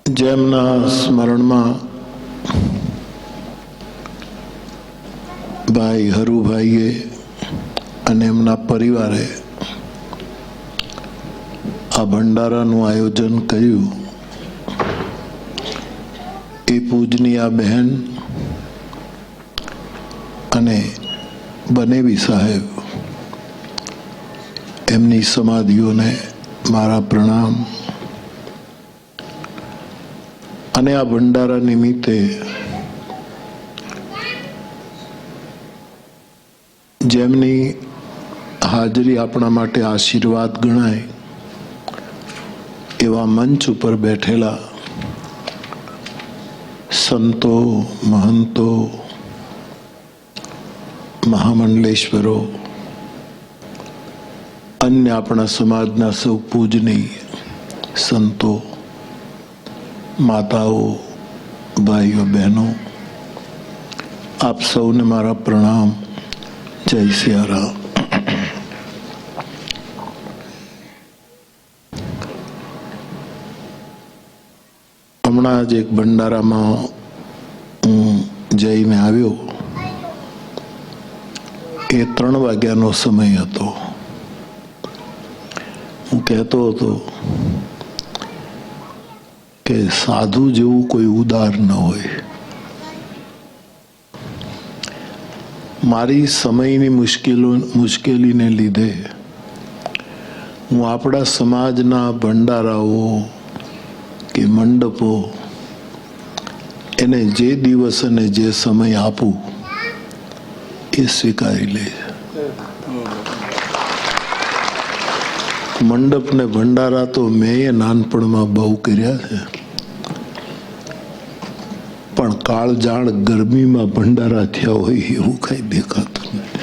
જેમના સ્મરણમાં ભાઈ હરુભાઈએ અને એમના પરિવારે આ ભંડારાનું આયોજન કર્યું, એ પૂજનીય આ બહેન અને બનેવી સાહેબ, એમની સમાધિઓને મારા પ્રણામ. અને આ ભંડારા નિમિત્તે જેમની હાજરી આપણા માટે આશીર્વાદ ગણાય એવા મંચ ઉપર બેઠેલા સંતો, મહંતો, મહામંડલેશ્વરો, અન્ય આપણા સમાજના સૌ પૂજનીય સંતો, માતાઓ, ભાઈઓ, બહેનો, આપ સૌને મારા પ્રણામ. જય સિયારામ. હમણાં જ એક ભંડારામાં હું જઈને આવ્યો. એ 3 વાગ્યાનો સમય હતો. હું કહેતો હતો કે સાધુ જેવું કોઈ ઉદાર ન હોય. મારી સમયની મુશ્કેલીને લીધે હું આપણા સમાજના ભંડારાઓ કે મંડપો એને જે દિવસ અને જે સમય આપું એ સ્વીકારી લે. મંડપ ને ભંડારા તો મેં નાનપણમાં બહુ કર્યા છે, પણ કાળજાળ ગરમીમાં ભંડારા થયા હોય એવું કઈ દેખાતું નથી.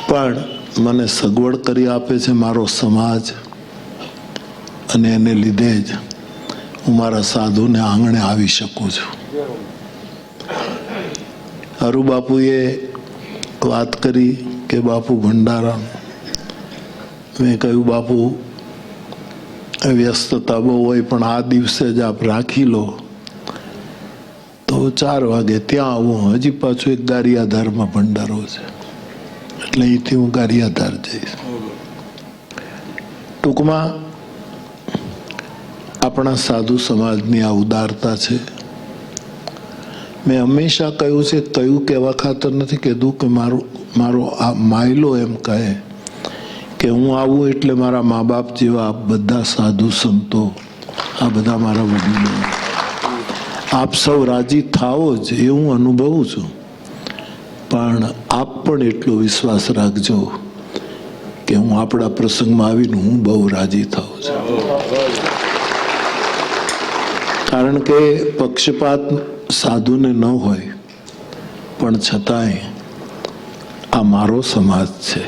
પણ મને સગવડ કરી આપે છે મારો સમાજ, અને એને લીધે જ હું મારા સાધુને આંગણે આવી શકું છું. હરુ બાપુએ વાત કરી કે બાપુ ભંડારા. મેં કહ્યું બાપુ વ્યસ્તતા બહુ હોય, પણ આ દિવસે જ આપ રાખી લો તો 4 વાગે ત્યાં આવું. હજી પાછું એક ગારિયાધારમાં ભંડારો છે, એટલે અહીંથી હું ગારિયાધાર જઈશ. ટૂંકમાં આપણા સાધુ સમાજની આ ઉદારતા છે. મેં હંમેશા કહ્યું છે, કયું કહેવા ખાતર નથી કીધું કે મારો આ માયલો એમ કહે કે હું આવું એટલે મારા મા બાપ જેવા બધા સાધુ સંતો, આ બધા મારા વડીલો, આપ સૌ રાજી થાઓ જ એ હું અનુભવું છું. પણ આપ પણ એટલો વિશ્વાસ રાખજો કે હું આપણા પ્રસંગમાં આવીને હું બહુ રાજી થાઉં છું. કારણ કે પક્ષપાત સાધુને ન હોય, પણ છતાંય આ મારો સમાજ છે,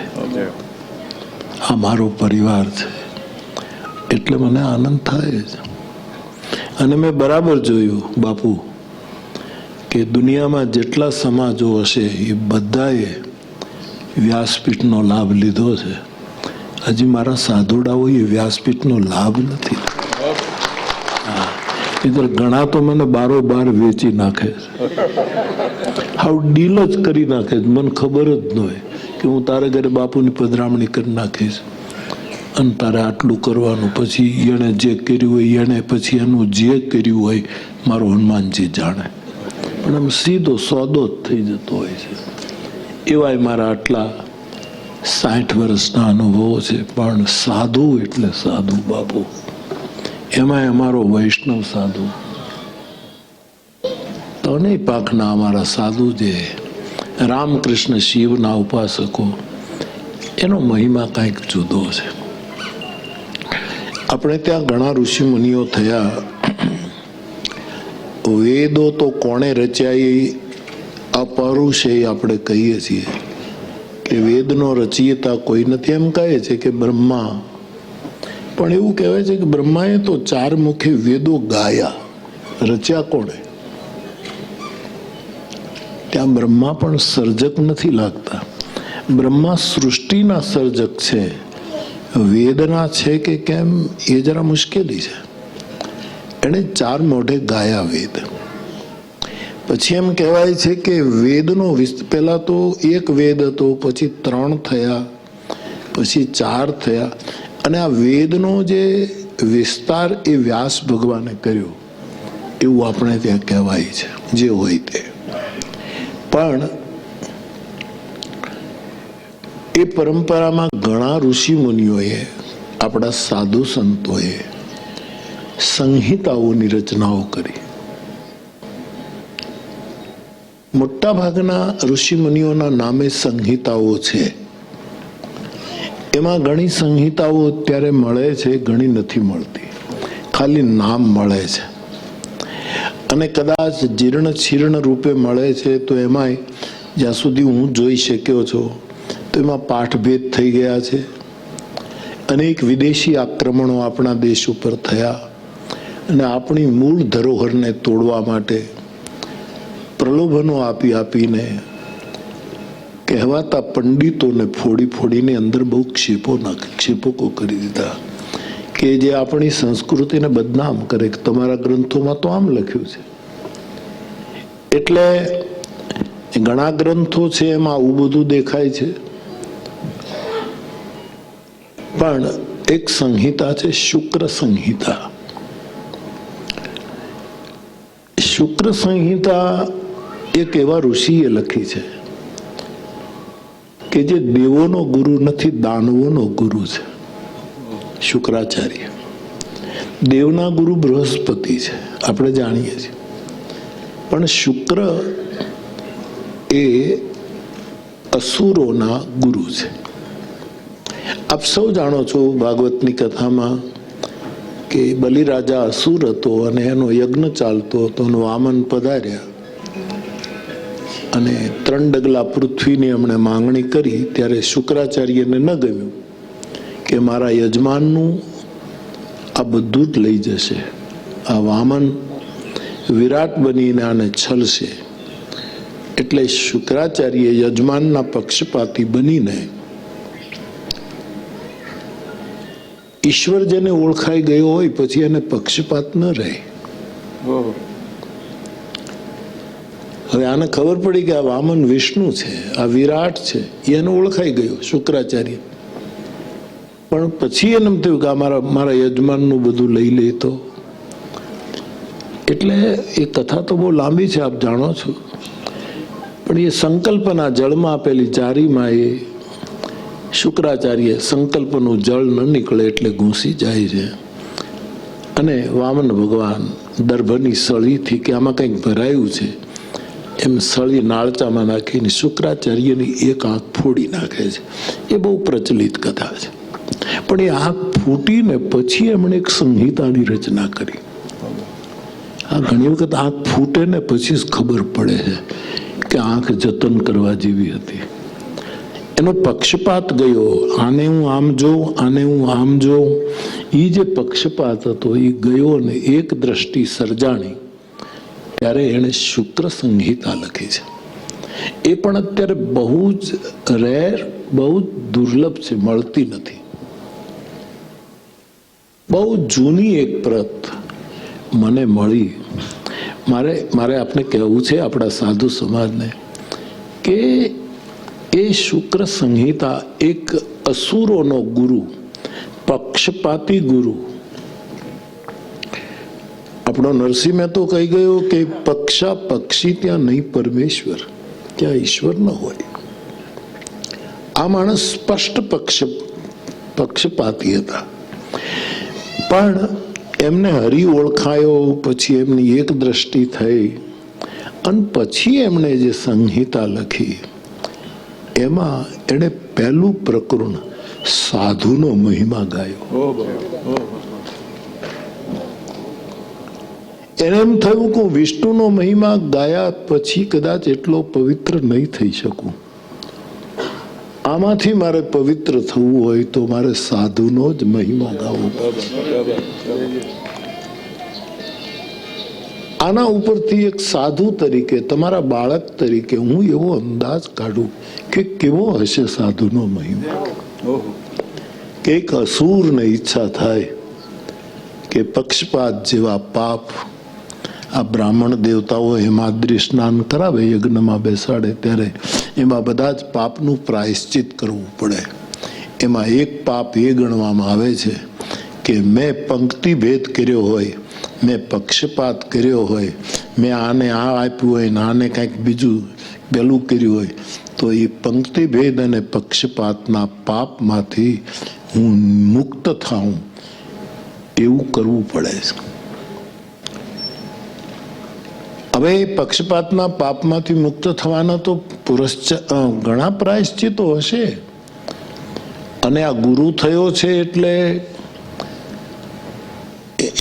આ મારો પરિવાર છે, એટલે મને આનંદ થાય છે. અને મેં બરાબર જોયું બાપુ કે દુનિયામાં જેટલા સમાજો હશે એ બધાએ વ્યાસપીઠનો લાભ લીધો છે. હજી મારા સાધુડાઓએ વ્યાસપીઠનો લાભ નથી. ઇધર ઘણા તો મને બારોબાર વેચી નાખે છે, હાવ ડીલ જ કરી નાખે છે. મને ખબર જ ન હોય કે હું તારે ઘરે બાપુની પધરામણી કરી નાખીશ અને તારે આટલું કરવાનું. પછી એણે જે કર્યું હોય એણે પછી એનું જે કર્યું હોય મારો હનુમાનજી જાણે. પણ આમ સીધો સોદો જ થઈ જતો હોય છે. એવાય મારા આટલા 60 વર્ષના અનુભવો છે. પણ સાધુ એટલે સાધુ બાપુ, એમાંય અમારો વૈષ્ણવ સાધુ, ત્રણેય પાકના અમારા સાધુ જે રામકૃષ્ણ શિવના ઉપાસકો, એનો મહિમા કંઈક જુદો છે. આપણે ત્યાં ઘણા ઋષિ મુનિઓ થયા. વેદો તો કોણે રચ્યા એ અપરુષે આપણે કહીએ છીએ કે વેદનો રચયિતા કોઈ નથી. એમ કહે છે કે બ્રહ્મા, પણ એવું કહેવાય છે કે બ્રહ્માએ તો 4 મુખે વેદો ગાયા, રચ્યા કોણે? ત્યાં બ્રહ્મા પણ સર્જક નથી લાગતા. બ્રહ્મા સૃષ્ટિના સર્જક છે. વેદના છે કે કેમ એ જરા મુશ્કેલી છે. એણે 4 મોઢે ગાયા વેદ. પછી એમ કહેવાય છે કે વેદનો પહેલા તો એક વેદ હતો, પછી 3 થયા, પછી 4 થયા, અને આ વેદનો જે વિસ્તાર એ વ્યાસ ભગવાને કર્યો એવું આપણે ત્યાં કહેવાય છે. જે હોય તે, પણ એ પરંપરામાં ઘણા ઋષિ મુનિઓએ, આપણા સાધુ સંતોએ સંહિતાઓની રચનાઓ કરી. મોટા ભાગના ઋષિ મુનિઓના નામે સંહિતાઓ છે. એમાં ઘણી સંહિતાઓ અત્યારે મળે છે, ઘણી નથી મળતી, ખાલી નામ મળે છે. અને કદાચ જીર્ણ શીર્ણ રૂપે મળે છે તો એમાંય જ્યાં સુધી હું જોઈ શક્યો છું તો એમાં પાઠભેદ થઈ ગયા છે. અનેક વિદેશી આક્રમણો આપણા દેશ ઉપર થયા અને આપણી મૂળ ધરોહરને તોડવા માટે પ્રલોભનો આપી આપીને કહેવાતા પંડિતોને ફોડી ફોડીને અંદર બહુ ક્ષેપકો કરી દીધા કે જે આપણી સંસ્કૃતિને બદનામ કરે કે તમારા ગ્રંથોમાં તો આમ લખ્યું છે. એટલે ઘણા ગ્રંથો છે એમાં આવું બધું દેખાય છે. પણ એક સંહિતા છે શુક્ર સંહિતા. શુક્ર સંહિતા એક એવા ઋષિએ લખી છે કે જે દેવોનો ગુરુ નથી, દાનવોનો ગુરુ છે. શુક્રાચાર્ય દેવના ગુરુ બૃહસ્પતિ છે, આપણે જાણીએ છીએ, પણ શુક્ર એ અસુરોના ગુરુ છે. આપ સૌ જાણો છો ભાગવતની કથામાં કે બલિરાજા અસુર હતો અને એનો યજ્ઞ ચાલતો હતો અને વામન પધાર્યા અને 3 ડગલા પૃથ્વીની એમણે માંગણી કરી. ત્યારે શુક્રાચાર્યને ન ગમ્યું કે મારા યજમાનનું આ બધું જ લઈ જશે, આ વામન વિરાટ બનીને આને છલશે. એટલે શુક્રાચાર્ય યજમાનના પક્ષપાતી બનીને ઈશ્વર જેને ઓળખાઈ ગયો હોય પછી એને પક્ષપાત ન રહે. હવે આને ખબર પડી કે આ વામન વિષ્ણુ છે, આ વિરાટ છે, એને ઓળખાઈ ગયો શુક્રાચાર્ય. પણ પછી એને થયું કે મારા યજમાનનું બધું લઈ લે તો. એટલે એ કથા તો બહુ લાંબી છે, આપ જાણો છો, પણ એ સંકલ્પના જળમાં આપેલી જારીમાં એ શુક્રાચાર્ય સંકલ્પનું જળ ન નીકળે એટલે ઘૂસી જાય છે અને વામન ભગવાન દર્ભની સળીથી કે આમાં કંઈક ભરાયું છે એમ સળી નાળચામાં નાખીને શુક્રાચાર્યની એક આંખ ફોડી નાખે છે. એ બહુ પ્રચલિત કથા છે. પણ એ આંખ ફૂટીને પછી એમણે એક સંહિતાની રચના કરી. આ ઘણી વખત આંખ ફૂટે ને પછી જ ખબર પડે છે કે આંખ જતન કરવા જેવી હતી. એનો પક્ષપાત ગયો, આને હું આમ જોઉં, આને હું આમ જોઉં. એ જે પક્ષપાત હતો એ ગયો ને એક દ્રષ્ટિ સર્જાણી. ત્યારે એણે શુક્ર સંહિતા લખી છે. એ પણ અત્યારે બહુ જ રેર, બહુ જ દુર્લભ છે, મળતી નથી. બહુ જૂની એક પ્રત મને મળી. મારે આપને કહેવું છે આપણા સાધુ સમાજને કે એ શુક્ર સંહિતા એક અસુરોનો ગુરુ, પક્ષપાતી ગુરુ. આપણો નરસિંહ મહેતો કહી ગયો કે પક્ષા પક્ષી ત્યાં નહીં પરમેશ્વર, ત્યાં ઈશ્વર ન હોય. આ માણસ સ્પષ્ટ પક્ષપાતી હતા. પણ એમને હરી ઓળખાયો, પછી એમની એક દ્રષ્ટિ થઈ અને પછી એમણે જે સંહિતા લખી એમાં એણે પહેલું પ્રકરણ સાધુનો મહિમા ગાયો. એને એમ થયું કે વિષ્ણુનો મહિમા ગાયા પછી કદાચ એટલો પવિત્ર નહીં થઈ શકું. આમાંથી મારે પવિત્ર થવું હોય તો મારે સાધુનો જ મહિમા ગાવો. આના ઉપરથી એક સાધુ તરીકે, તમારા બાળક તરીકે હું એવો અંદાજ કાઢું કે કેવો હશે સાધુનો મહિમા. કે એક અસુરને ઈચ્છા થાય કે પક્ષપાત જેવા પાપ આ બ્રાહ્મણ દેવતાઓ હેમાદ્રી સ્નાન કરાવે, યજ્ઞમાં બેસાડે ત્યારે એમાં બધા જ પાપનું પ્રાયશ્ચિત કરવું પડે. એમાં એક પાપ એ ગણવામાં આવે છે કે મેં પંક્તિ ભેદ કર્યો હોય, મેં પક્ષપાત કર્યો હોય, મેં આને આ આપ્યું હોય ને આને કંઈક બીજું પેલું કર્યું હોય, તો એ પંક્તિ ભેદ અને પક્ષપાતના પાપમાંથી હું મુક્ત થાઉં એવું કરવું પડે છે. હવે પક્ષપાતના પાપમાંથી મુક્ત થવાના તો ઘણા પ્રાયશ્ચિતો હશે, અને આ ગુરુ થયો છે એટલે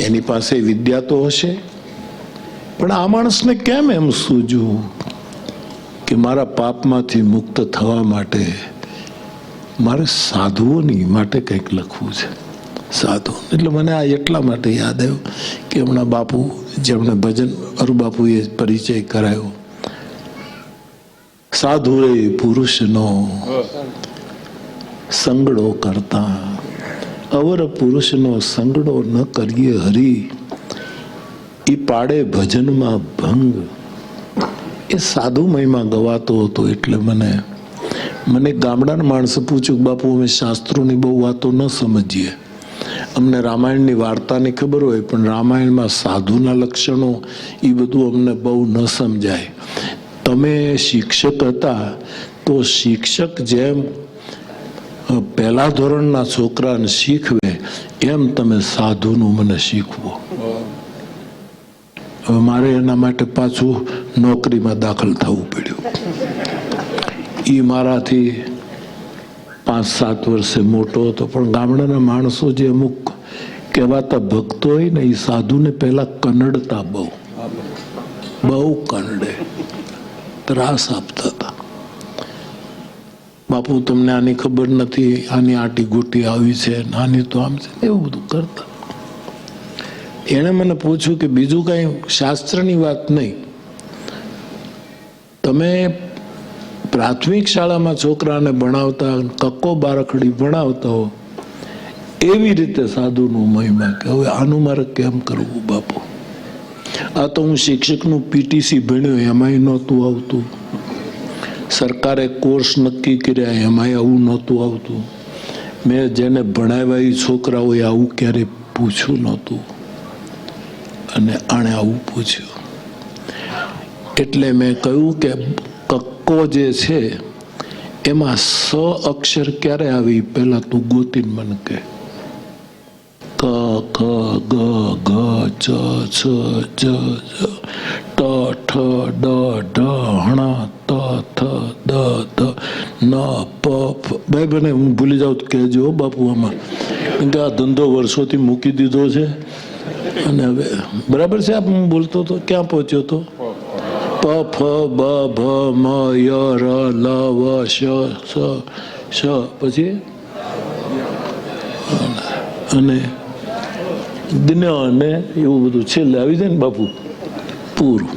એની પાસે વિદ્યા તો હશે, પણ આ માણસને કેમ એમ સૂઝ્યું કે મારા પાપમાંથી મુક્ત થવા માટે મારે સાધુઓની માટે કંઈક લખવું છે. સાધુ એટલે મને આ એટલા માટે યાદ આવ્યું કે હમણાં બાપુ જેમણે ભજન અરુ બાપુએ પરિચય કરાયો, સાધુ રે પુરુષનો સંગડો કરતા, અવર પુરુષનો સંગડો ન કરીએ હરી, એ પાડે ભજનમાં ભંગ. એ સાધુ મહિમા ગવાતો હતો. એટલે મને ગામડાના માણસે પૂછ્યું, બાપુ અમે શાસ્ત્રોની બહુ વાતો ન સમજીએ, અમને રામાયણની વાર્તાની ખબર હોય પણ રામાયણમાં સાધુના લક્ષણો એ બધું અમને બહુ ન સમજાય. તમે શિક્ષક હતા તો શિક્ષક જેમ પહેલા ધોરણના છોકરાને શીખવે એમ તમે સાધુનું મને શીખવો. હવે મારે એના માટે પાછું નોકરીમાં દાખલ થવું પડ્યું. એ મારાથી 5-7 વર્ષે મોટો હતો, પણ ગામડાના માણસો જે અમુક કહેવાતા ભક્તો હોય ને, એ સાધુને પહેલા કનડતા, બહુ કનડે, ત્રાસ આપતા હતા. બાપુ તમને આની ખબર નથી, આની આટી ગોટી આવી છે, આની તો આમ છે, એવું બધું કરતા. એણે મને પૂછ્યું કે બીજું કઈ શાસ્ત્રની વાત નહીં, તમે પ્રાથમિક શાળામાં છોકરાને ભણાવતા, કક્કો બારખડી ભણાવતા હો, એવી રીતે સાધુનું મહિમા કે હવે આનું મારે કેમ કરવું બાપુ? આ તો હું શિક્ષકનું પીટીસી ભણ્યો એમાંય નહોતું આવતું, સરકારે કોર્સ નક્કી કર્યા એમાંય આવું નહોતું આવતું, મેં જેને ભણાવ્યા એ છોકરાઓએ આવું ક્યારેય પૂછ્યું નહોતું, અને આણે આવું પૂછ્યું. એટલે મેં કહ્યું કે કક્કો જે છે એમાં સ અક્ષર ક્યારે આવી, પહેલા તું ગોતીને મને કહે. ક, ખ, ગ, ઘ, ચ, છ, જ, ટ, ઠ, ડ, ઢ, ણ, ત, થ, દ, ધ, ન, પ, ફ. ભાઈ બને હું ભૂલી જાઉં તો કહેજો બાપુ, આમાં કે આ ધંધો વર્ષોથી મૂકી દીધો છે. અને હવે બરાબર છે, હું બોલતો હતો ક્યાં પહોંચ્યો હતો? પ, ફ, બ, ભ, મ, ય, ર, લ, વ, શ, શ, પછી અને દિને અને એવું બધું છેલ્લે આવી જાય ને બાપુ, પૂરું.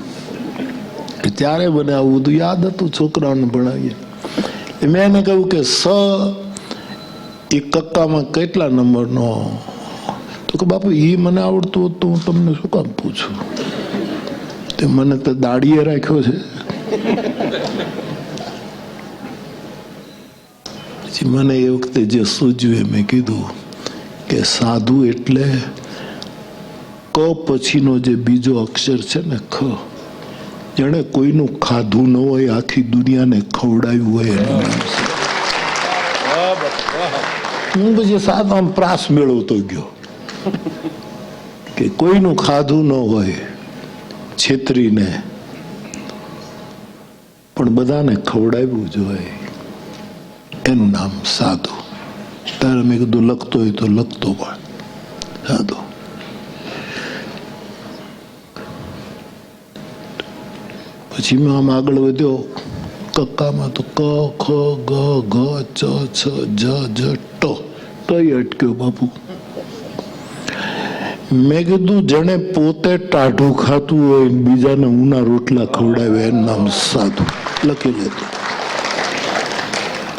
ત્યારે મને આવું બધું યાદ હતું, છોકરાઓને ભણાવીએ. મેં એને કહ્યું કે સ એ કક્કામાં કેટલા નંબરનો? તો કે બાપુ એ મને આવડતું હતું, હું તમને શું કામ પૂછું? તે મને તો દાડીએ રાખ્યો છે. પછી મને એ વખતે જે સૂઝ્યું મેં કીધું કે સાધુ એટલે ક પછીનો જે બીજો અક્ષર છે ને, ખ, જેણે કોઈનું ખાધું ન હોય, આખી દુનિયાને ખવડાવ્યું હોય એનું નામ છે. હું પછી સાધુ આમ પ્રાસ મેળવતો ગયો કે કોઈનું ખાધું ન હોય, છેતરીને પણ બધાને ખવડાવ્યું જોઈએ, એનું નામ સાધુ. ત્યારે મેં કીધું લખતો હોય તો લખતો પણ સાધુ. પછી મેં આમ આગળ વધ્યો કક્કામાં, તો ક, ખ, ગ, ઘ, ચ, છ, જ, જ, ટ, ટય અટક્યો બાપુ. મેં કીધું જેને પોતે ટાઢું ખાતું હોય, બીજાને ઊના રોટલા ખવડાવે, એનું નામ સાધુ. લખી લેતું.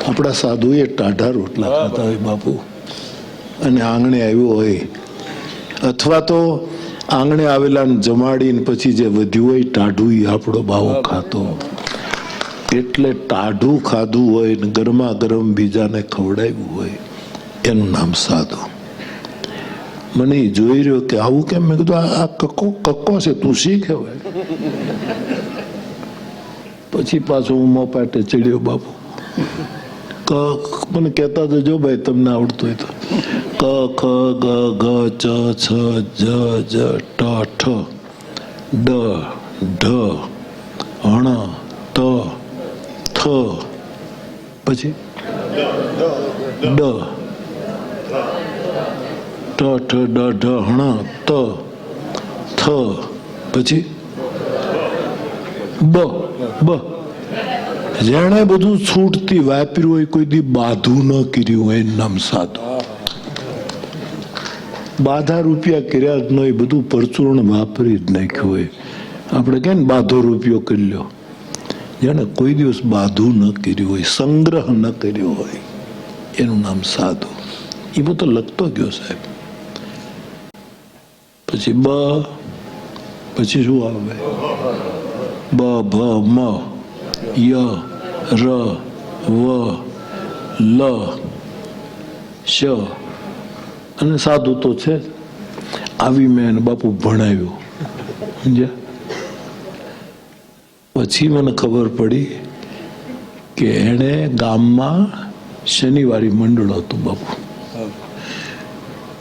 આપણા સાધુ એ ટાઢા રોટલા ખાતા હોય બાપુ, અને આંગણે આવ્યો હોય, અથવા તો આંગણે આવેલા જમાડીને પછી જે વધ્યું હોય ટાઢું આપણો બાવો ખાતો. એટલે ટાઢું ખાધું હોય ને ગરમા ગરમ બીજાને ખવડાવ્યું હોય એનું નામ સાધુ. મને જોઈ રહ્યો કે આવું કેમ? મેં કીધું આ કક્કો છે, તું શીખે હોય. પછી પાછો હું મોપાટે ચડ્યો. બાપુ મને કહેતા તો જો ભાઈ તમને આવડતું હોય તો ક ખ ગ ઘ ચ છ જ જ ટ ઠ ડ ઢ હણ ત થ પછી ડ ટ ઠ ડ ઢ હણ ત થ પછી બ બ. જેણે બધું છૂટથી વાપર્યું હોય, કોઈ દી બાધું ન કર્યું હોય એનું નામ સાધુ. બાધા રૂપિયા કર્યા જ નહીં, બધું પરચૂર્ણ વાપરી જ નાખ્યું હોય. આપણે કહે ને બાધો રૂપિયો કરી લ્યો. જેણે કોઈ દિવસ બાધું ન કર્યું હોય, સંગ્રહ ન કર્યો હોય એનું નામ સાધુ. એ તો લખતો ગયો સાહેબ. પછી બ, પછી શું આવે? બ ભ મ ય ર વ લ શ. અને સાધુ તો છે. આવી મેં બાપુ ભણાવ્યું. સમજ્યા? પછી મને ખબર પડી કે એણે ગામમાં શનિવારી મંડળ હતું બાપુ.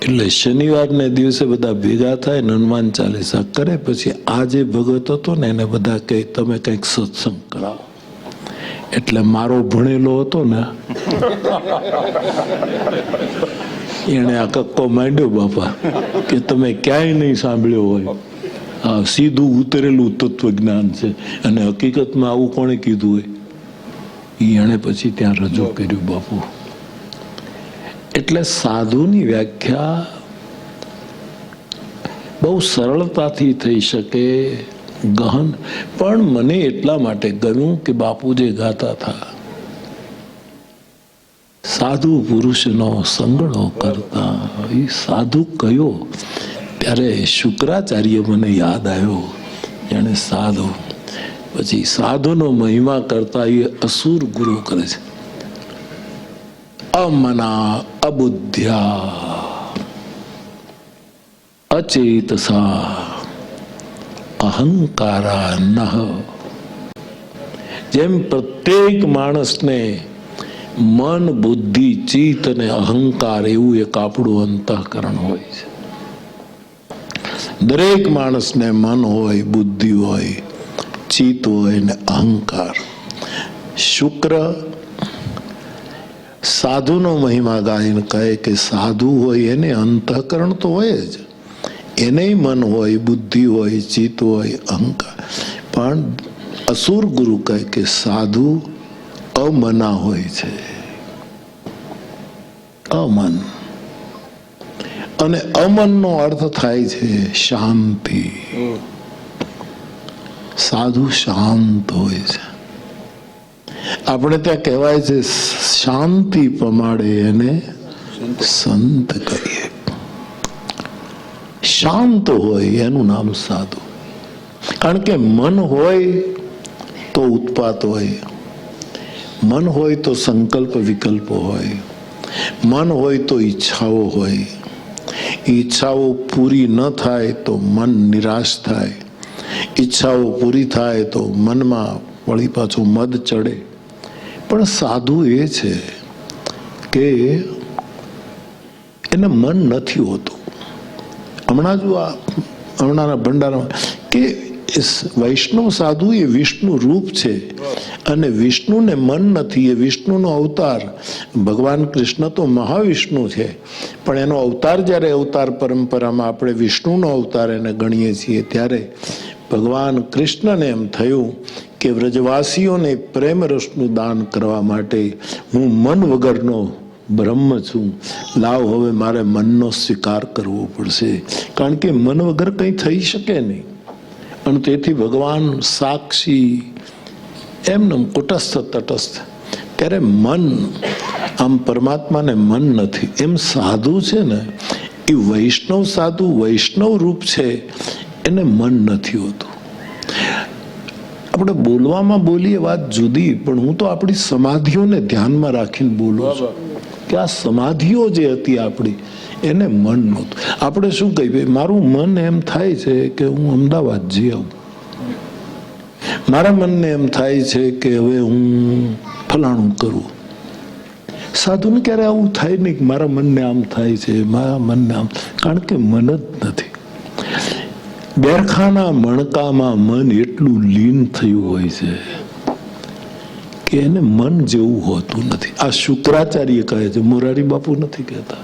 એટલે શનિવારને દિવસે બધા ભેગા થાય ને હનુમાન ચાલીસા કરે. પછી આ જે ભગત હતો ને એને બધા કહે તમે કંઈક સત્સંગ કરાવો. એટલે મારો ભણેલો હતો ને એને આ કક્કો માંડ્યો બાપા કે તમે ક્યાંય નહીં સાંભળ્યો હોય. આ સીધું ઉતરેલું તત્વજ્ઞાન છે. અને હકીકતમાં આવું કોણે કીધું હોય એ એણે પછી ત્યાં રજૂ કર્યું બાપુ. એટલે સાધુની વ્યાખ્યા બહુ સરળતાથી થઈ શકે, ગહન. પણ મને એટલા માટે ગમ્યું કે બાપુ જે ગાતા હતા, સાધુ પુરુષનો સંગડો કરતા. એ સાધુ કયો? ત્યારે શુક્રાચાર્ય મને યાદ આવ્યો. એને સાધુ પછી સાધુનો મહિમા કરતા એ અસુર ગુરુ કરે છે. અમના અબુદ્ધ્યા અચેતસા અહંકારા નહ. જેમ પ્રત્યેક માણસને મન, બુદ્ધિ, ચિત્ત અને અહંકાર એવું એક આપણું અંતઃકરણ હોય છે. દરેક માણસને મન હોય, બુદ્ધિ હોય, ચિત્ત હોય ને અહંકાર. શુક્ર સાધુનો મહિમા ગાઈને કહે કે સાધુ હોય એને અંતઃકરણ તો હોય જ, એને મન હોય, બુદ્ધિ હોય, ચિત્ત હોય, અહંકાર. પણ અસુર ગુરુ કહે કે સાધુ અમના હોય છે. અમન. અને અમનનો અર્થ થાય છે શાંતિ. સાધુ શાંત હોય છે. આપણે ત્યાં કહેવાય છે શાંતિ પમાડે એને સંત કહીએ. શાંત હોય એનું નામ સાધુ. કારણ કે મન હોય તો ઉત્પાત હોય, મન હોય તો સંકલ્પ વિકલ્પો હોય, મન હોય તો ઈચ્છાઓ હોય. ઈચ્છાઓ પૂરી ન થાય તો મન નિરાશ થાય, ઈચ્છાઓ પૂરી થાય તો મનમાં વળી પાછું મદ ચડે. પણ સાધુ એ છે કે એને મન નથી હોતું. હમણાંના ભંડારામાં કે વૈષ્ણવ સાધુ એ વિષ્ણુ રૂપ છે અને વિષ્ણુને મન નથી. એ વિષ્ણુનો અવતાર. ભગવાન કૃષ્ણ તો મહાવિષ્ણુ છે, પણ એનો અવતાર જ્યારે અવતાર પરંપરામાં આપણે વિષ્ણુનો અવતાર એને ગણીએ છીએ, ત્યારે ભગવાન કૃષ્ણને એમ થયું કે વ્રજવાસીઓને પ્રેમ રસનું દાન કરવા માટે હું મન વગરનો બ્રહ્મ છું. લાવ હવે મારે મનનો સ્વીકાર કરવો પડશે, કારણ કે મન વગર કંઈ થઈ શકે નહીં. અને તેથી ભગવાન સાક્ષી એમને કુટસ્થ તટસ્થ. ત્યારે મન, આમ પરમાત્માને મન નથી. એમ સાધુ છે ને એ વૈષ્ણવ સાધુ વૈષ્ણવ રૂપ છે, એને મન નથી હોતું. આપણે બોલવામાં બોલીએ વાત જુદી, પણ હું તો આપણી સમાધિઓને ધ્યાનમાં રાખીને બોલું છું કે આ સમાધિઓ જે હતી આપણી, એને મન નહોતું. આપણે શું કહીએ, મારું મન એમ થાય છે કે હું અમદાવાદ જઈ આવું, મારા મનને એમ થાય છે કે હવે હું ફલાણું કરું. સાધુને ક્યારે આવું થાય નહીં કે મારા મનને આમ થાય છે, મારા મનને આમ, કારણ કે મન જ નથી. બેરખાના મણકામાં મન એટલું લીન થયું હોય છે કે એને મન જેવું હોતું નથી. આ શુક્રાચાર્ય કહે છે, મોરારી બાપુ નથી કહેતા.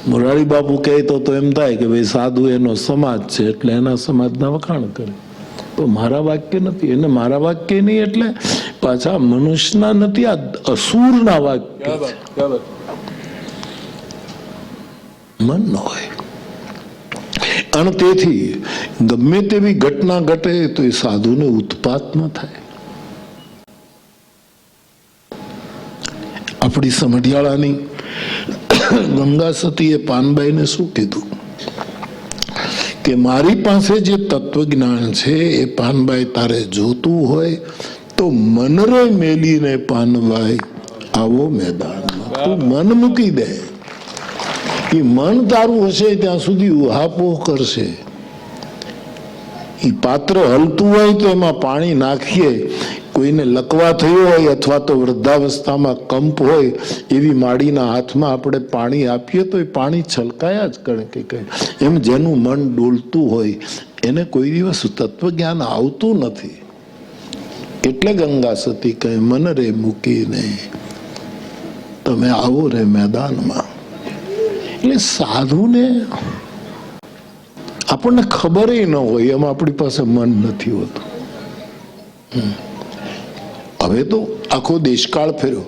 મોરારી બાપુ કહે તો એમ થાય કે ભાઈ સાધુ એનો સમાજ છે એટલે એના સમાજના વખાણ કરે, તો મારા વાક્ય નથી. એને મારા વાક્ય નહીં એટલે પાછા મનુષ્યના નથી, આ અસુરના વાક્ય છે. મન ન હોય. અને તેથી ગમે તેવી ઘટના ઘટે તો એ સાધુને ઉત્પાત ન થાય. આપણી સમઢિયાળાની ગંગા સતીએ પાનબાઈને શું કીધું કે મારી પાસે જે તત્વજ્ઞાન છે એ પાનબાઈ તારે જોતું હોય તો મનરે મેલીને પાનબાઈ આવો મેદાનમાં. તું મન મૂકી દે. એ મન તારું હશે ત્યાં સુધી ઉહાપોહ કરશે. એ પાત્ર હલતું હોય તો એમાં પાણી નાખીએ. કોઈને લકવા થયો હોય અથવા તો વૃદ્ધાવસ્થામાં કંપ હોય, એવી માડીના હાથમાં આપણે પાણી આપીએ તો એ પાણી છલકાયા જ કરે કે કઈ. એમ જેનું મન ડોલતું હોય એને કોઈ દિવસ તત્વજ્ઞાન આવતું નથી. એટલે ગંગા સતી કહે મન રે મૂકીને તમે આવો રે મેદાનમાં. એટલે સાધુને આપણને ખબર ન હોય એમ આપણી પાસે મન નથી હોતું. હવે તો આખો દેશકાળ ફેર્યો,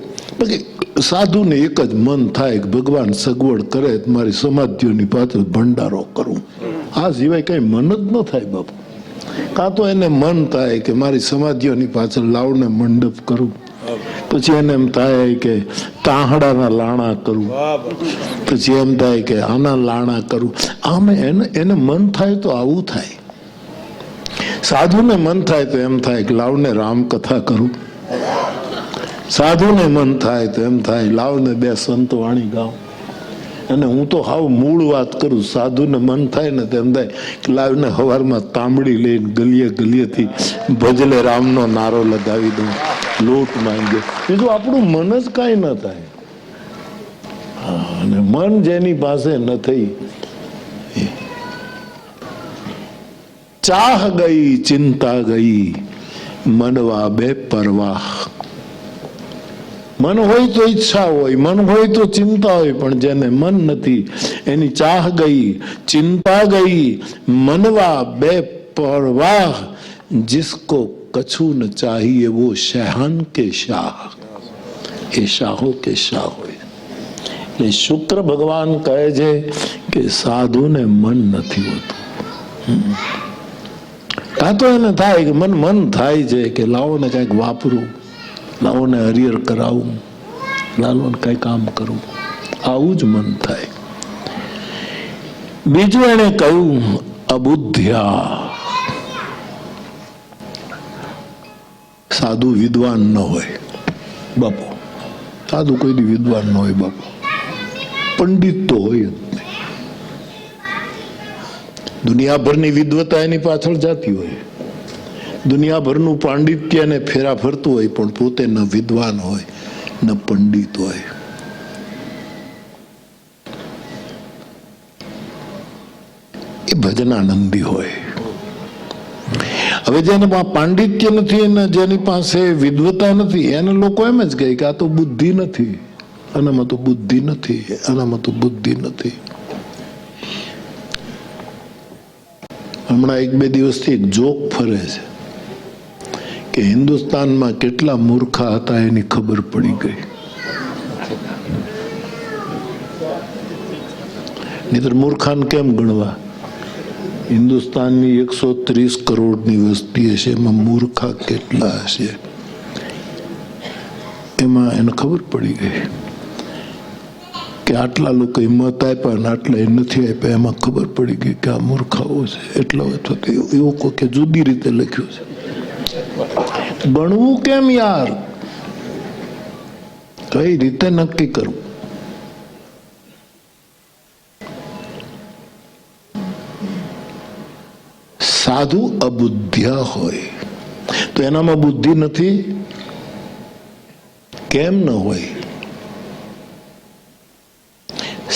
સાધુને એક જ મન થાય કે ભગવાન સગવડ કરે મારી સમાધિઓની પાછળ ભંડારો કરું. આ સિવાય કઈ મન જ ન થાય બાપુ. કાં તો એને મન થાય કે મારી સમાધિઓની પાછળ લાવને મંડપ કરું, પછી એને એમ થાય કે તાહડાના લાણા કરું, પછી એમ થાય કે આના લાણા કરું. આમ એને મન થાય તો આવું થાય. સાધુને મન થાય તો એમ થાય કે લાવને રામકથા કરું. સાધુને મન થાય તો એમ થાય લાવને બે સંત વાણી ગાઉં. અને હું તો હાવ મૂળ વાત કરું. સાધુને મન થાય ને તેમ થાય કે લાવને હવારમાં તાંબડી લઈને ગલીએ ગલીએથી ભજલે રામનો નારો લગાવી દઉં, લોટ માંગે. બીજું આપણું મન જ કાંઈ ન થાય. અને મન જેની પાસે નથી, ચાહ ગઈ ચિંતા ગઈ મનવા બે પરવાહ. મન હોય તો ઈચ્છા હોય, મન હોય તો ચિંતા હોય, પણ જેને મન નથી એની ચાહ ગઈ, ચિંતા ગઈ, મનવા બે પરવાહ. जिसको कछु न चाहिए वो शहन के शाह, એ શાહો કે શાહ હોય. એટલે શુક્ર ભગવાન કહે છે કે સાધુને મન નથી હોતું. કાં તો એને થાય કે મન થાય છે કે લાવો ને કઈક વાપરું, લાવો ને હરિહર કરાવું, લાવો ને કઈ કામ કરું. આવું જ મન થાય. બીજું એને કહ્યું અબુદ્ધ્યા. સાધુ વિદ્વાન ન હોય બાપુ. સાધુ કોઈ વિદ્વાન ન હોય બાપુ. પંડિત તો હોય જ નહીં. દુનિયાભરની વિદ્વતા એની પાછળ જતી હોય, દુનિયાભરનું પાંડિત્ય એને ફેરા ફરતું હોય, પણ પોતે ન વિદ્વાન હોય ન પંડિત હોય. એ ભજનાનંદી હોય. હવે જેને પાંડિત્ય નથી અને જેની પાસે વિદ્વતા નથી એને લોકો એમ જ કહે કે આ તો બુદ્ધિ નથી, આનામાં તો બુદ્ધિ નથી, આનામાં તો બુદ્ધિ નથી. હમણાં 1-2 દિવસથી એક જોક ફરે છે કે હિન્દુસ્તાનમાં કેટલા મૂર્ખા હતા એની ખબર પડી ગઈ. નહીતર મૂર્ખાને કેમ ગણવા? હિન્દુસ્તાનની 130 કરોડની વસ્તી હશે, એમાં મૂર્ખા કેટલા હશે એમાં એને ખબર પડી ગઈ. કે આટલા લોકો મત આપ્યા અને આટલા એ નથી આપ્યા, એમાં ખબર પડી ગઈ કે આ મૂર્ખાઓ છે એટલો, અથવા તો એવું કોઈ કે જુદી રીતે લખ્યું છે. ભણવું કેમ યાર? કઈ રીતે નક્કી કરવું? સાધુ અબુદ્ધ્યા હોય તો એનામાં બુદ્ધિ નથી? કેમ ન હોય?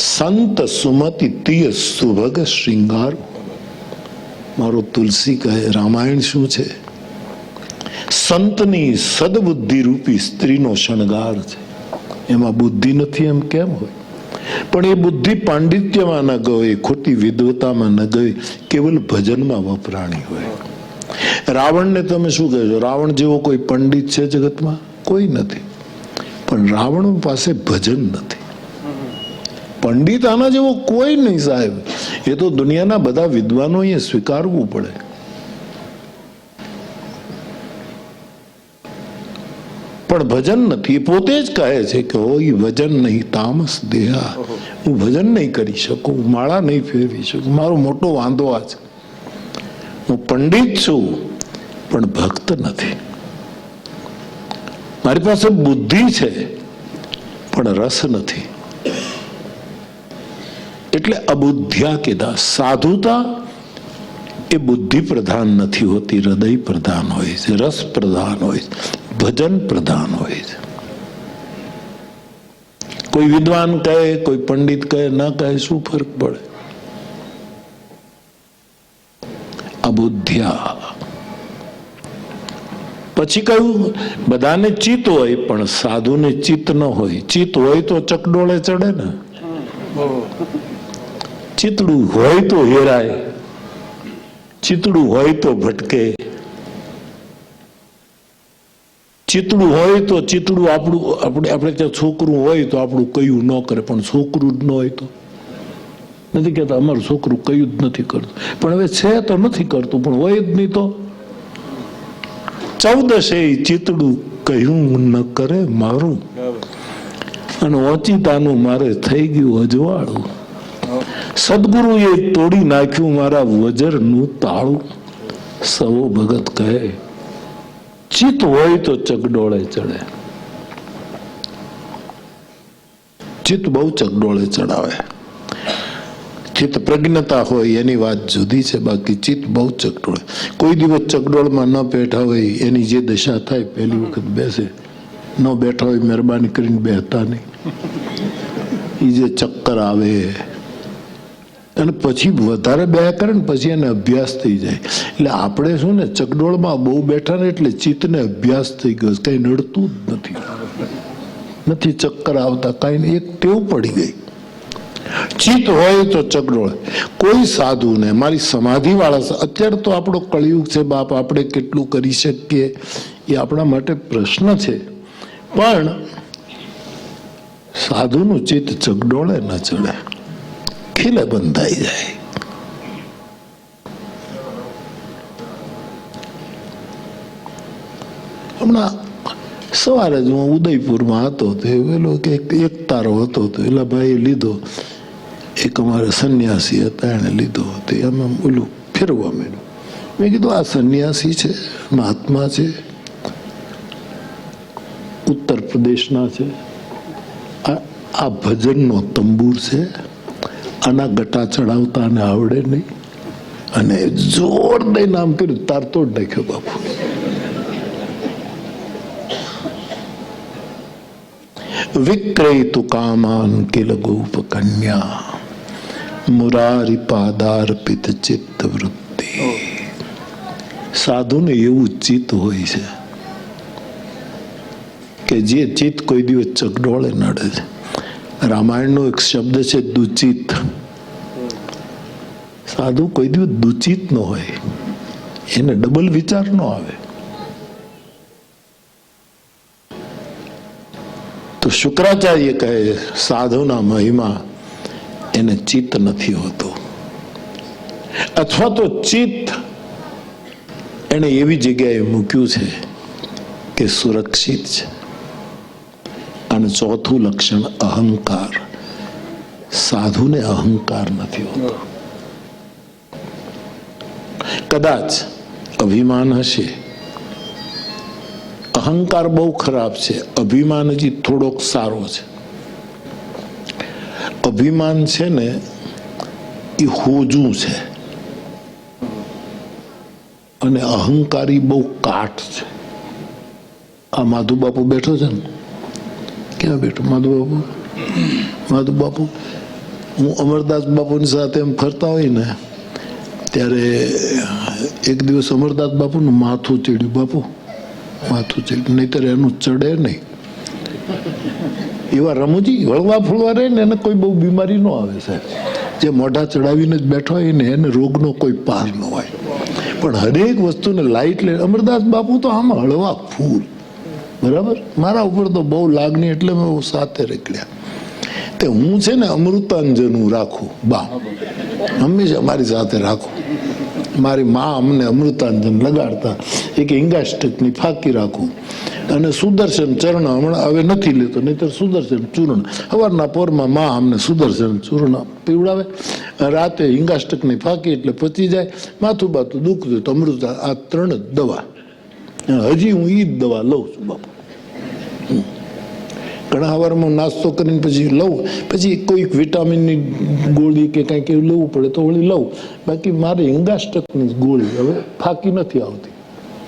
સંત સુમતિ તિય સુભગ શ્રૃંગાર. મારો તુલસી કહે રામાયણ શું છે? સંતની સદબુદ્ધિ રૂપી સ્ત્રીનો શણગાર છે. એમાં બુદ્ધિ નથી એમ કેમ હોય? પણ એ બુદ્ધિ પાંડિત્યમાં ન ગઈ, ખોટી વિદ્વતામાં ન ગઈ, કેવલ ભજનમાં વપરાણી હોય. રાવણને તમે શું કહેશો? રાવણ જેવો કોઈ પંડિત છે જગતમાં? કોઈ નથી. પણ રાવણ પાસે ભજન નથી. પંડિત આના જેવો કોઈ નહીં સાહેબ. એ તો દુનિયાના બધા વિદ્વાનોએ સ્વીકારવું પડે. પણ ભજન નથી. એ પોતે જ કહે છે કે હોય ભજન નહીં તામસ દેહા. હું ભજન નહીં કરી શકું, માળા નહીં ફેરવી શકું. મારો મોટો વાંધો આ છે. હું પંડિત છું પણ ભક્ત નથી. મારી પાસે બુદ્ધિ છે પણ રસ નથી. એટલે અબુદ્ધ્યા કીધા. સાધુતા એ બુદ્ધિ પ્રધાન નથી હોતી, હૃદય પ્રધાન હોય છે, રસ પ્રધાન હોય છે, ભજન પ્રધાન હોય છે. કોઈ વિદ્વાન કહે, કોઈ પંડિત કહે, ના કહે, શું ફરક પડે? અબુદ્ધ્યા. પછી કહ્યું બધાને ચિત્ત હોય પણ સાધુને ચિત્ત ન હોય. ચિત્ત હોય તો ચકડોળે ચડે ને. ચિતડું હોય તો હેરાય, ચિતડું હોય તો ભટકે. ચિતડું હોય તો ચિતડું આપણું આપણે ત્યાં છોકરું હોય તો આપણું કયું ન કરે, પણ છોકરું જ ન હોય તો નથી કહેતા અમારું છોકરું કયું જ નથી કરતું. પણ હવે છે તો નથી કરતું, પણ હોય જ નહીં તો 14 ચિતડું કહ્યું ન કરે મારું, અને ઓચિતાનું મારે થઈ ગયું અજવાળું. સદગુરુએ તોડી નાખ્યું મારા વજરનું તાળું. સવો ભગત કહે ચિત્ત હોય તો ચકડોળે ચડે. ચિત્ત બહુ ચકડોળે ચડાવે. ચિત્ત પ્રજ્ઞતા હોય એની વાત જુદી છે, બાકી ચિત્ત બહુ ચકડોળે. કોઈ દિવસ ચકડોળમાં ન બેઠા હોય એની જે દશા થાય, પહેલી વખત બેસે ન બેઠા હોય મહેરબાની કરીને બેહતા નહીં. એ જે ચક્કર આવે અને પછી વધારે બે કરે ને પછી એને અભ્યાસ થઈ જાય. એટલે આપણે શું ને ચકડોળમાં બહુ બેઠા ને એટલે ચિત્તને અભ્યાસ થઈ ગયો, કઈ નડતું જ નથી ચક્કર આવતા, કઈ એક ટેવ પડી ગઈ. ચિત્ત હોય તો ચકડોળ. કોઈ સાધુ ને મારી સમાધિ વાળા, અત્યારે તો આપણો કળિયુગ છે બાપ, આપણે કેટલું કરી શકીએ એ આપણા માટે પ્રશ્ન છે, પણ સાધુનું ચિત્ત ચકડોળે ન ચડે, ખીલે બંધાઈ જાય. હમણાં સવારે જ હું ઉદયપુરમાં હતો, તે પેલો કે એક તારો હતો, તો એલા ભાઈએ લીધો, એક અમારા સંન્યાસી હતા એને લીધો, તે અમે ઓલું ફેરવા માંડ્યું. મેં કીધું આ સંન્યાસી છે, મહાત્મા છે, ઉત્તર પ્રદેશના છે, આ ભજનનો તંબુર છે, આના ગટા ચડાવતા અને આવડે નહીં, અને જોર દઈને આમ કર્યું, તાર તોડ નાખ્યો બાપુ. વિક્રયતુ કામાન કિલ ગોપ કન્યા મુરારી પાદાર્પિત ચિત્ત વૃત્તિ. સાધુને એવું ચિત્ત હોય છે કે જે ચિત્ત કોઈ દિવસ ચકડોળે નડે છે. રામાયણનો એક શબ્દ છે દુચિત. સાધુ કોઈ દિવસ દુચિત ન હોય, એને ડબલ વિચાર ન આવે. તો શુક્રાચાર્ય કહે સાધુના મહિમા એને ચિત્ત નથી હોતો, અથવા તો ચિત્ત એને એવી જગ્યાએ મૂક્યું છે કે સુરક્ષિત છે. અને ચોથું લક્ષણ અહંકાર. સાધુને અહંકાર નથી હોતો. કદાચ અભિમાન હશે. અહંકાર બહુ ખરાબ છે, અભિમાન હજી થોડોક સારો છે. અભિમાન છે ને એ હોજું છે અને અહંકારી બહુ કાઠ છે. આ માધુ બાપુ બેઠો છે ને, ક્યાં બેઠો માધુ બાપુ? માધુ બાપુ, હું અમરદાસ બાપુની સાથે એમ ફરતા હોય ને ત્યારે એક દિવસ અમરદાસ બાપુનું માથું ચડ્યું. બાપુ માથું ચડ્યું, નહીતર એનું ચડે નહીં. એવા રમૂજી હળવા ફળવા રહે ને એને કોઈ બહુ બીમારી ન આવે સાહેબ. જે મોઢા ચડાવીને જ બેઠો હોય ને એને રોગનો કોઈ પાર ન હોય. પણ હરેક વસ્તુને લાઈટ લે. અમરદાસ બાપુ તો આમ હળવા ફૂલ, બરાબર. મારા ઉપર તો બહુ લાગણી એટલે મેં સાથે રેકડ્યા. તે હું છે ને અમૃતાંજન રાખું, બા હંમેશા મારી સાથે રાખું. મારી મા અમને અમૃતાંજન લગાડતા, એક હિંગાષ્ટકની ફાંકી રાખું અને સુદર્શન ચરણ હમણાં હવે નથી લેતો, નહીતર સુદર્શન ચૂર્ણ સવારના પોરમાં મા અમને સુદર્શન ચૂર્ણ પીવડાવે. રાતે હિંગાષ્ટકની ફાંકી એટલે પચી જાય. માથું બાથું દુખતું તો અમૃત, આ 3 જ દવા. હજી હું ઈ જ દવા લઉં છું બાપુ. ઘણા સવારમાં નાસ્તો કરીને પછી લઉં, પછી કોઈક વિટામિનની ગોળી કે કંઈક એવું લેવું પડે તો વળી લઉં. બાકી મારે હિંગાષ્ટકની ગોળી હવે ફાંકી નથી આવતી,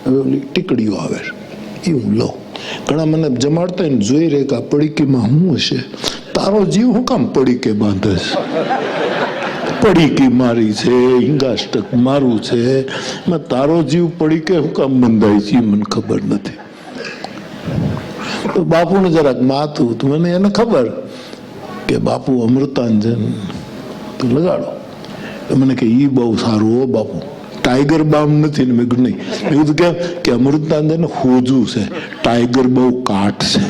હવે ઓલી ટીકડીઓ આવે એ હું લઉં. ઘણા મને જમાડતા ને જોઈ રહે કે આ પડીકીમાં શું હશે. તારો જીવ હું કામ પડીકે બાંધે છે? પડીકી મારી છે, હિંગાષ્ટક મારું છે, તારો જીવ પડીકે હું કામ બંધાય છે મને ખબર નથી. તો બાપુને જરાક માથું તો મને એને ખબર કે બાપુ અમૃતાંજન તો લગાડો. મને કે ઈ બહુ સારું હો બાપુ, ટાઈગર બામ નથી ને. મેં કીધું નહીં. મેં કીધું કેમ? કે અમૃતાંજન હોજું છે, ટાઈગર બહુ કાઠ છે.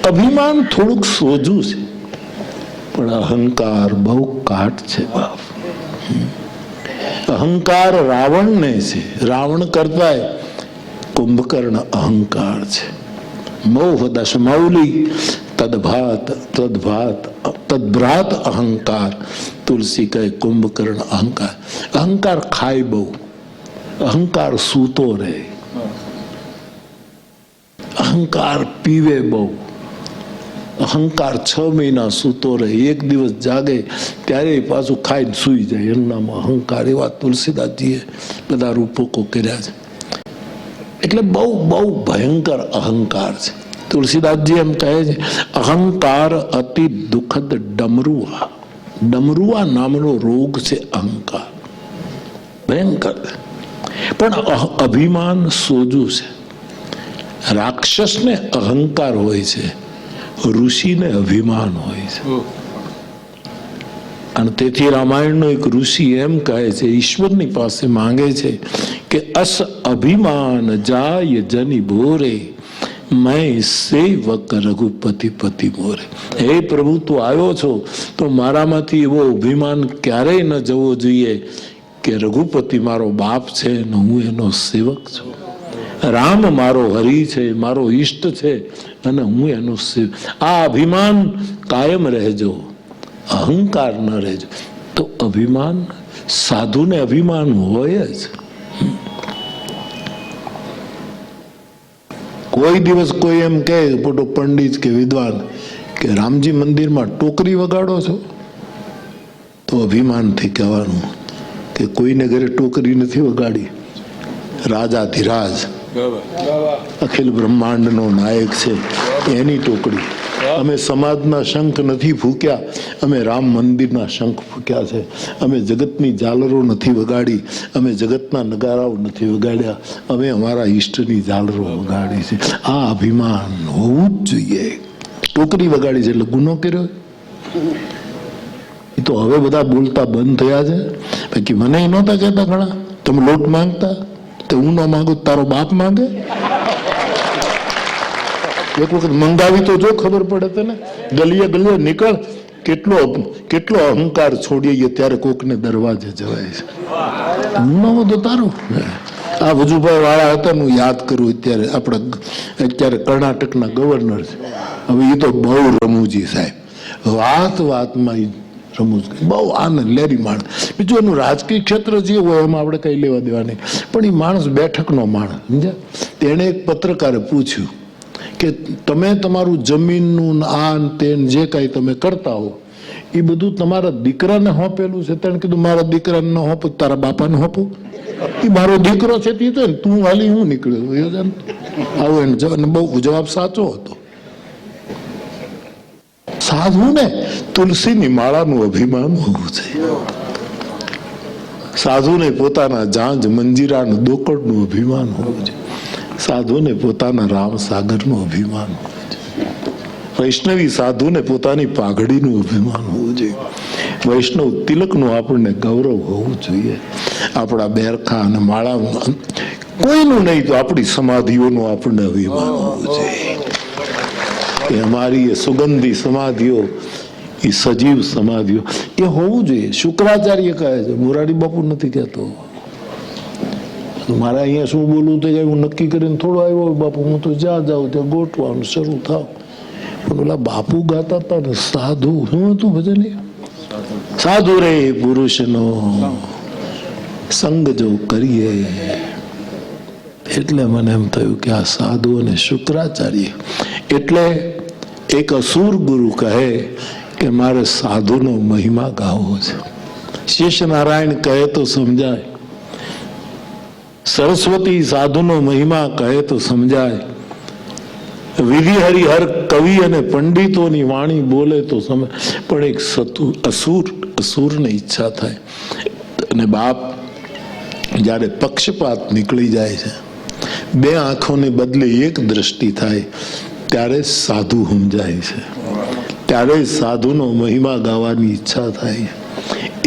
અભિમાન થોડુંક સોજું છે પણ અહંકાર બહુ કાઠ છે બાપ. અહંકાર રાવણને છે, રાવણ કરતા કુંભકર્ણ અહંકાર છે. મોહ દશમૌલી તદભાત તદભાત તદભ્રાત અહંકાર. તુલસી કહે કુંભકર્ણ અહંકાર. અહંકાર ખાય બહુ, અહંકાર સૂતો રહે, અહંકાર પીવે બહુ, અહંકાર 6 મહિના સૂતો રહે, એક દિવસ જાગે ત્યારે પાછું ખાઈને સૂઈ જાય. એનું નામ અહંકાર. એવા તુલસીદાસજીએ બધા રૂપકો કર્યા છે. એટલે બહુ બહુ ભયંકર અહંકાર છે. તુલસીદાસજી એમ કહે છે અહંકાર અતિ દુઃખદ ડમરુઆ. ડમરુઆ નામનો રોગ છે અહંકાર, ભયંકર. પણ અભિમાન સોજું છે. રાક્ષસને અહંકાર હોય છે, ઋષિને અભિમાન હોય છે. અને તેથી રામાયણનો એક ઋષિ એમ કહે છે, ઈશ્વરની પાસે માંગે છે કે અસ અભિમાન જાય જની ભોરે, मैं સેવક રઘુપતિ પતિ મોરે. હે પ્રભુ, તું આવ્યો છો તો મારામાંથી એવો અભિમાન ક્યારેય ન જવો જોઈએ કે રઘુપતિ મારો બાપ છે ને હું એનો સેવક છું. રામ મારો હરિ છે, મારો ઈષ્ટ છે અને હું એનો સેવક. આ અભિમાન કાયમ રહેજો, અહંકાર ન રહેજો. તો અભિમાન, સાધુને અભિમાન હોય જ. કોઈ દિવસ કોઈ એમ કહે મોટો પંડિત કે વિદ્વાન કે રામજી મંદિરમાં ટોકરી વગાડો છો, તો અભિમાનથી કહેવાનું કે કોઈને ઘરે ટોકરી નથી વગાડી. રાજાધિરાજ અખિલ બ્રહ્માંડનો નાયક છે એની ટોકરી. અમે સમાજના શંખ નથી ફૂક્યા, અમે રામ મંદિરના શંખ ફૂક્યા છે. અમે જગતની ઝાલરો નથી વગાડી, અમે જગતના નગારાઓ નથી વગાડ્યા, અમે અમારા ઈષ્ટની ઝાલરો વગાડી છે. આ અભિમાન હોવું જ જોઈએ. ટોકરી વગાડી છે એટલે ગુનો કર્યો એ તો હવે બધા બોલતા બંધ થયા છે. બાકી મને નહોતા કહેતા ઘણા, તમે લોટ માંગતા તો હું ન માંગુ, તારો બાપ માંગે. એક વખત મંગાવી તો જો, ખબર પડે તને. ગલીએ ગલીએ નીકળ, કેટલો અહંકાર છોડીએ ત્યારે કોકને દરવાજે જવાય છે. હું તો તારું આ વજુભાઈ વાળા હતા, હું યાદ કરું અત્યારે કર્ણાટકના ગવર્નર છે. હવે એ તો બહુ રમૂજી સાહેબ, વાતમાં રમૂજ, બહુ આનંદ લેરી માણસ. બીજું એનું રાજકીય ક્ષેત્ર જે હોય એમાં આપણે કઈ લેવા દેવા નહીં, પણ એ માણસ બેઠકનો માણસ, સમજ્યા. તેને એક પત્રકારે પૂછ્યું કે તમે તમારું જમીનનું આ તે જે કાંઈ તમે કરતા હો એ બધું તમારા દીકરાને હોંપેલું છે? તેણે કીધું મારા દીકરાને ન હોપું, તારા બાપાને હોપું. એ મારો દીકરો છે તે તો તું હાલી હું નીકળ્યો. આવો એને બહુ જવાબ સાચો હતો. સાધુને તુલસીની માળાનું અભિમાન હોવું જોઈએ. સાધુને પોતાના જાંજ મંજીરાનું દોકડનું અભિમાન હોવું જોઈએ. સાધુને પોતાના રામ સાગરનું અભિમાન હોવું જોઈએ. વૈષ્ણવી સાધુને પોતાની પાઘડીનું અભિમાન હોવું જોઈએ. વૈષ્ણવ તિલકનું આપણને ગૌરવ હોવું જોઈએ. આપણા બેરખા અને માળાનું કોઈનું નહીં તો આપણી સમાધિઓનું આપણને અભિમાન હોવું જોઈએ. અમારી એ સુગંધી સમાધિઓ, એ સજીવ સમાધિઓ એ હોવું જોઈએ. શુક્રાચાર્ય કહે છે, મોરારી બાપુ નથી કહેતો. મારે અહીંયા શું બોલવું તો હું નક્કી કરીને થોડો આવ્યો બાપુ, હું તો જ્યાં જાઉં ત્યાં ગોઠવાનું શરૂ થાવ. પણ ઓલા બાપુ ગાતા હતા ને સાધુ, શું હતું ભજન? સાધુ રે પુરુષનો સંગ જો કરીએ. એટલે મને એમ થયું કે આ સાધુ અને શુક્રાચાર્ય એટલે એક અસુર ગુરુ કહે કે મારે સાધુનો મહિમા ગાવો છે. શેષ નારાયણ કહે તો સમજાય, સરસ્વતી સાધુનો મહિમા કહે તો સમજાય, વિધિ હરિહર કવિ અને પંડિતોની વાણી બોલે તો સમજ. પણ એક અસુરને ઈચ્છા થાય અને બાપ જ્યારે પક્ષપાત નીકળી જાય છે, બે આંખોને બદલે એક દ્રષ્ટિ થાય, ત્યારે સાધુ સમજાય છે, ત્યારે સાધુનો મહિમા ગાવાની ઈચ્છા થાય.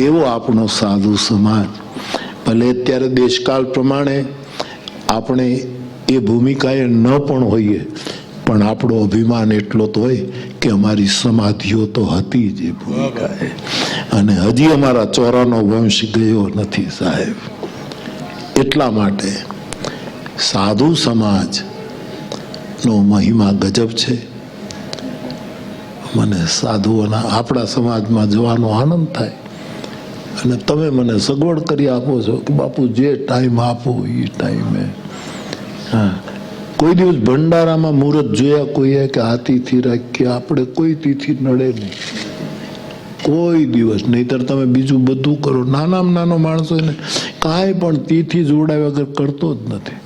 એવો આપણો સાધુ સમાજ. ભલે અત્યારે દેશકાળ પ્રમાણે આપણે એ ભૂમિકાએ ન પણ હોઈએ, પણ આપણો અભિમાન એટલો તો હોય કે અમારી સમાધિઓ તો હતી જ એ ભૂમિકાએ, અને હજી અમારા ચોરાનો વંશ ગયો નથી સાહેબ. એટલા માટે સાધુ સમાજનો મહિમા ગજબ છે. મને સાધુઓના આપણા સમાજમાં જવાનો આનંદ થાય, અને તમે મને સગવડ કરી આપો છો કે બાપુ જે ટાઈમ આપો એ ટાઈમે. હા, કોઈ દિવસ ભંડારામાં મુહૂર્ત જોયા કોઈએ કે આ તિથિ રાખીએ? આપણે કોઈ તિથિ નડે નહીં, કોઈ દિવસ. નહીતર તમે બીજું બધું કરો. નાનામાં નાનો માણસો એને કાંઈ પણ તિથિ જોડાવ્યા વગર કરતો જ નથી.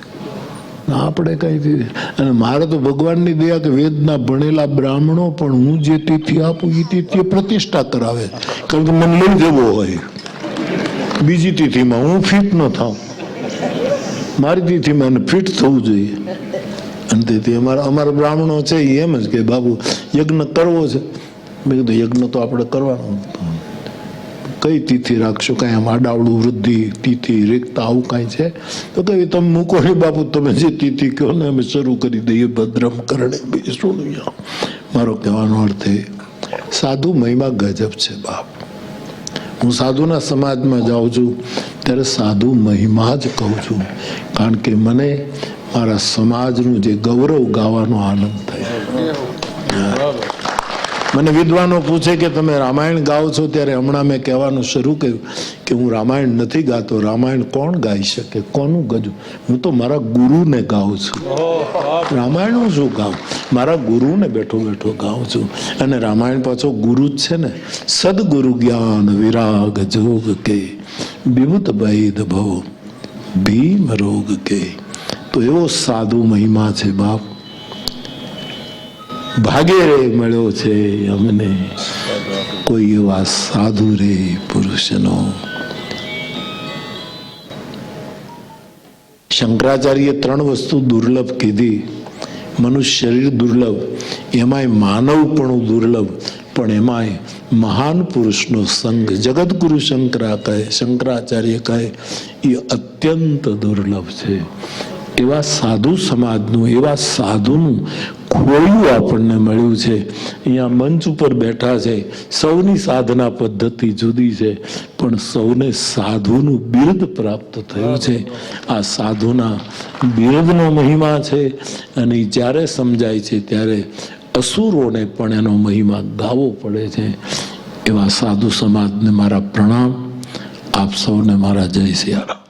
આપણે કઈ, અને મારે તો ભગવાનની દયા કે વેદના ભણેલા બ્રાહ્મણો પણ હું જે તિથિ આપું એ તિથિ પ્રતિષ્ઠા કરાવે, કારણ કે મને લઈ જવો હોય. બીજી તિથિમાં હું ફિટ ન થાઉં, મારી તિથિમાં ફિટ થવું જોઈએ. અને તેથી અમારા બ્રાહ્મણો છે એમ જ કે બાબુ યજ્ઞ કરવો છે. મેં કીધું યજ્ઞ તો આપણે કરવાનો, કઈ તિથિ રાખશો? કાંઈ આમ આડાવડું વૃદ્ધિ તિથિ રેખતા આવું કાંઈ છે તો કઈ તમે મૂકો ને બાપુ, તમે જે તિથિ કહો ને અમે શરૂ કરી દઈએ. ભદ્રમ કરણે બેસું. મારો કહેવાનો અર્થ એ સાધુ મહિમા ગજબ છે બાપ. હું સાધુના સમાજમાં જાઉં છું ત્યારે સાધુ મહિમા જ કહું છું, કારણ કે મને મારા સમાજનું જે ગૌરવ ગાવાનો આનંદ થાય. મને વિદ્વાનો પૂછે કે તમે રામાયણ ગાઓ છો, ત્યારે હમણાં મેં કહેવાનું શરૂ કર્યું કે હું રામાયણ નથી ગાતો. રામાયણ કોણ ગાઈ શકે? કોનું ગજું? હું તો મારા ગુરુને ગાઉં છું. રામાયણ હું શું ગાઉં? મારા ગુરુને બેઠો બેઠો ગાઉં છું. અને રામાયણ પાછો ગુરુ જ છે ને. સદગુરુ જ્ઞાન વિરાગ જોગ કે વિભૂત વૈદ ભવ ભીમ રોગ કે. તો એવો સાધુ મહિમા છે બાપ. ભાગે રે મળ્યો છે અમને કોઈ એવા સાધુ રે પુરુષનો. શંકરાચાર્ય 3 વસ્તુ દુર્લભ કીધી. મનુષ્ય શરીર દુર્લભ, એમાંય માનવપણું દુર્લભ, પણ એમાંય મહાન પુરુષનો સંગ. જગદગુરુ શંકરાચાર્ય કહે એ અત્યંત દુર્લભ છે. એવા સાધુ સમાજનું, એવા સાધુનું ખોળિયું આપણને મળ્યું છે. અહીંયા મંચ ઉપર બેઠા છે, સૌની સાધના પદ્ધતિ જુદી છે, પણ સૌને સાધુનું બિરુદ પ્રાપ્ત થયું છે. આ સાધુના બિરુદનો મહિમા છે, અને જ્યારે સમજાય છે ત્યારે અસુરોને પણ એનો મહિમા ગાવો પડે છે. એવા સાધુ સમાજને મારા પ્રણામ. આપ સૌને મારા જય સિયારામ.